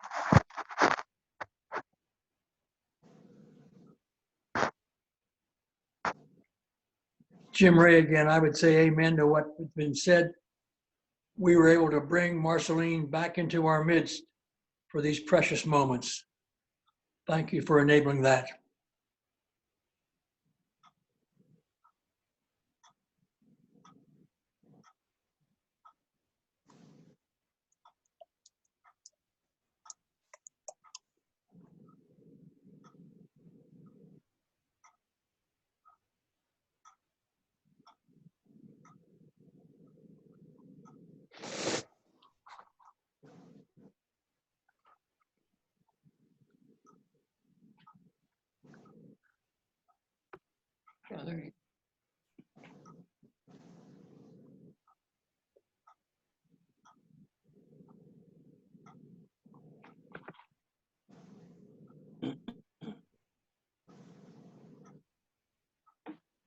Jim Ray again. I would say amen to what has been said. We were able to bring Marceline back into our midst for these precious moments. Thank you for enabling that.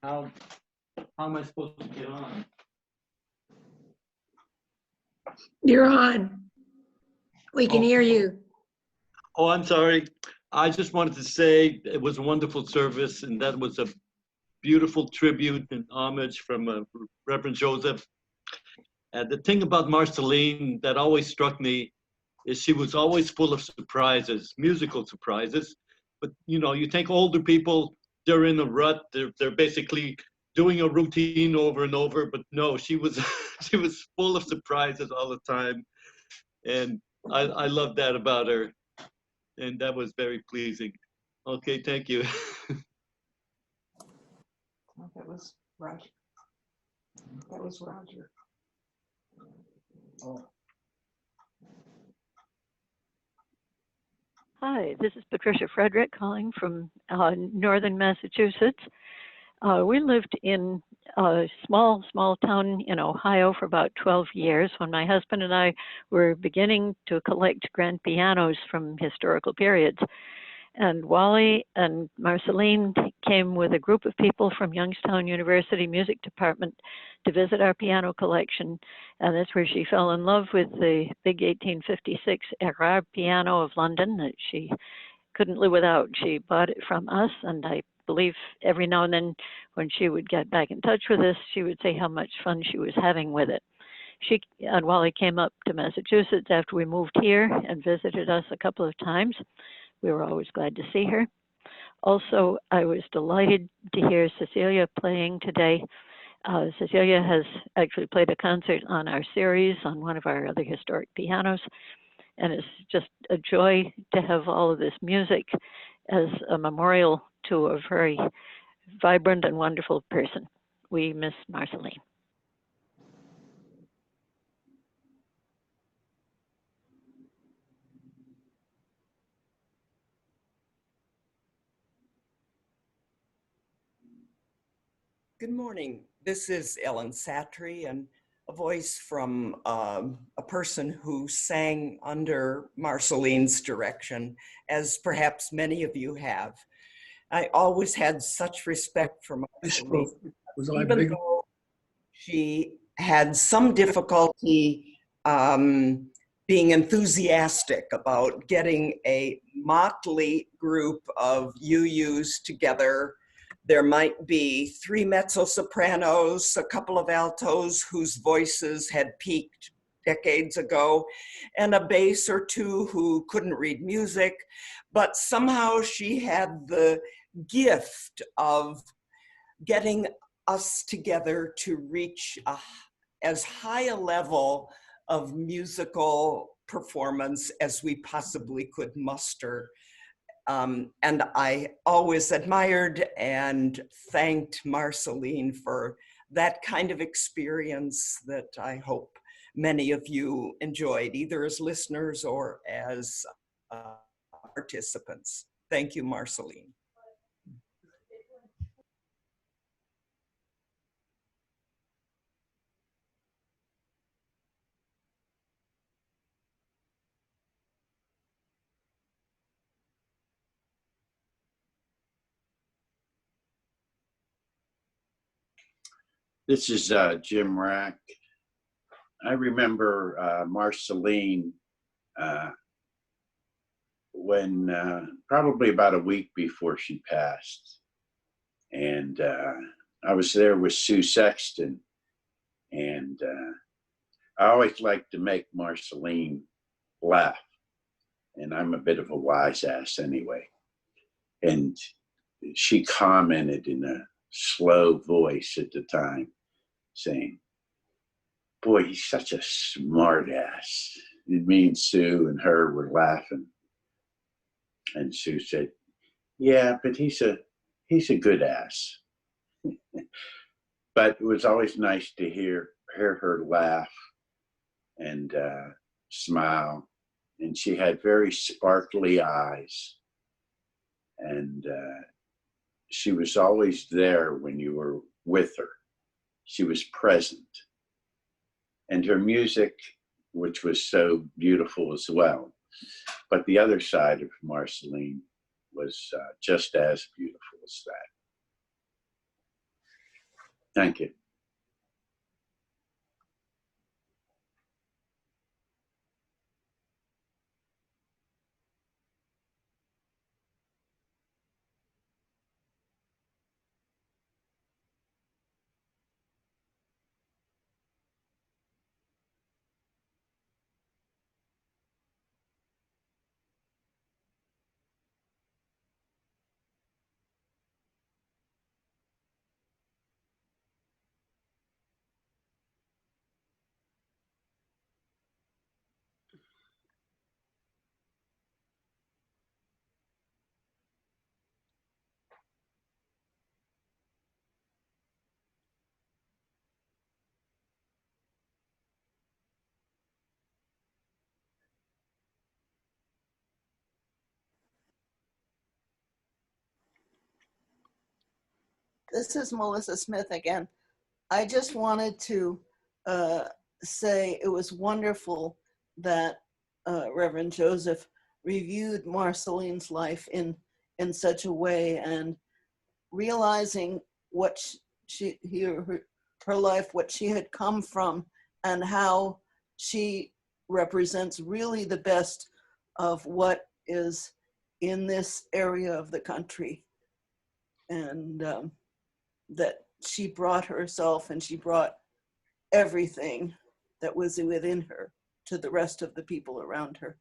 How am I supposed to get on? You're on. We can hear you. Oh, I'm sorry. I just wanted to say it was a wonderful service, and that was a beautiful tribute and homage from Reverend Joseph. And the thing about Marceline that always struck me is she was always full of surprises, musical surprises. But you know, you think older people, they're in a rut. They're basically doing a routine over and over. But no, she was she was full of surprises all the time, and I love that about her, and that was very pleasing. Okay, thank you. That was Roger. That was Roger. Oh. Hi, this is Patricia Frederick calling from northern Massachusetts. We lived in a small town in Ohio for about 12 years when my husband and I were beginning to collect grand pianos from historical periods. And Wally and Marceline came with a group of people from Youngstown University Music Department to visit our piano collection. And that's where she fell in love with the big 1856 Erard piano of London that she couldn't live without. She bought it from us, and I believe every now and then when she would get back in touch with us, she would say how much fun she was having with it. She and Wally came up to Massachusetts after we moved here and visited us a couple of times. We were always glad to see her. Also, I was delighted to hear Cecilia playing today. Cecilia has actually played a concert on our series on one of our other historic pianos, and it's just a joy to have all of this music as a memorial to a very vibrant and wonderful person. We miss Marceline. Good morning. This is Ellen Satry, and a voice from a person who sang under Marceline's direction, as perhaps many of you have. I always had such respect for Marceline, even though she had some difficulty being enthusiastic about getting a motley group of UUs together. There might be 3 mezzo-sopranos, a couple of altos whose voices had peaked decades ago, and a bass or 2 who couldn't read music, but somehow she had the gift of getting us together to reach as high a level of musical performance as we possibly could muster. And I always admired and thanked Marceline for that kind of experience that I hope many of you enjoyed, either as listeners or as participants. Thank you, Marceline. This is Jim Rack. I remember Marceline when probably about a week before she passed. And I was there with Sue Sexton. And I always like to make Marceline laugh. And I'm a bit of a wise ass anyway. And she commented in a slow voice at the time, saying, "Boy, he's such a smart ass." And me and Sue and her were laughing. And Sue said, "Yeah, but he's a good ass." But it was always nice to hear her laugh and smile. And she had very sparkly eyes. And she was always there when you were with her. She was present. And her music, which was so beautiful as well. But the other side of Marceline was just as beautiful as that. Thank you. This is Melissa Smith again. I just wanted to say it was wonderful that Reverend Joseph reviewed Marceline's life in such a way, and realizing what her life, what she had come from, and how she represents really the best of what is in this area of the country. And that she brought herself and she brought everything that was within her to the rest of the people around her.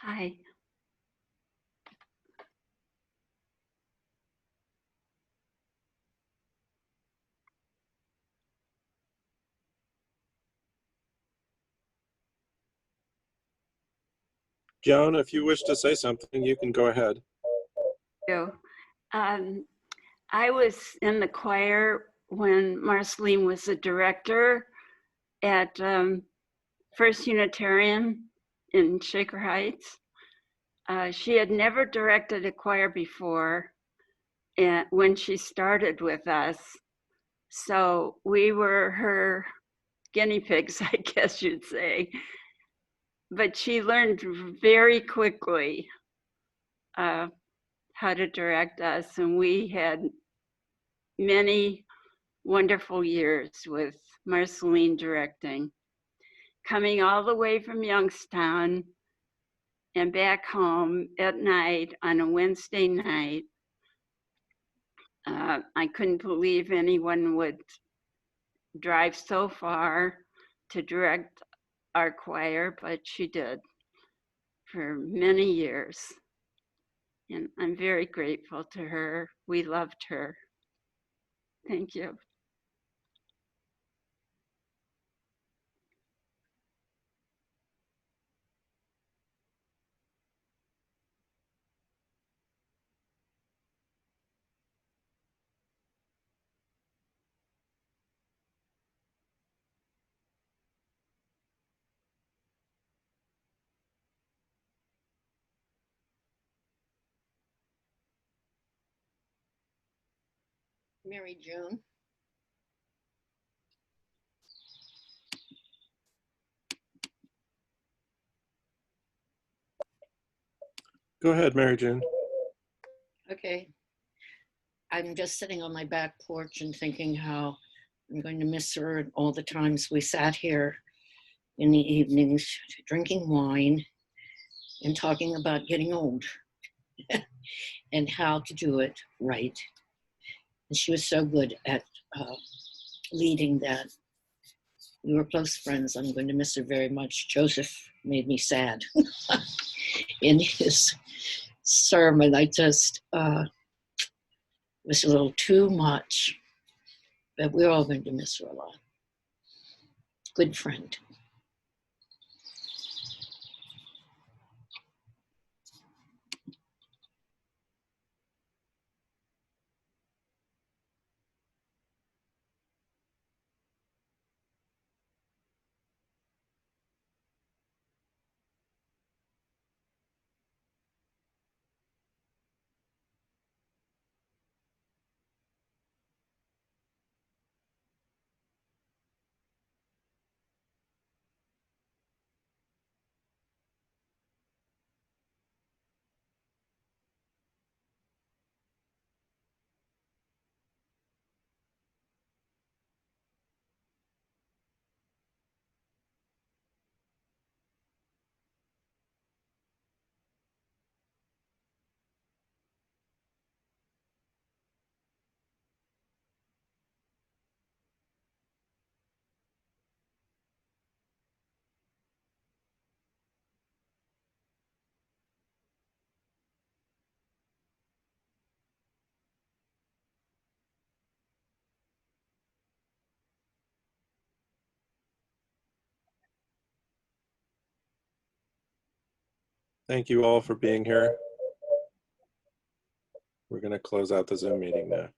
Hi. Joan, if you wish to say something, you can go ahead. I was in the choir when Marceline was the director at First Unitarian in Shaker Heights. She had never directed a choir before when she started with us. So we were her guinea pigs, I guess you'd say. But she learned very quickly how to direct us, and we had many wonderful years with Marceline directing. Coming all the way from Youngstown and back home at night on a Wednesday night, I couldn't believe anyone would drive so far to direct our choir, but she did for many years. And I'm very grateful to her. We loved her. Thank you. Mary June. Go ahead, Mary June. Okay. I'm just sitting on my back porch and thinking how I'm going to miss her all the times we sat here in the evenings drinking wine and talking about getting old and how to do it right. And she was so good at leading that. We were close friends. I'm going to miss her very much. Joseph made me sad in his sermon. I just, it was a little too much, but we're all going to miss her a lot. Good friend. Thank you all for being here. We're going to close out the Zoom meeting now.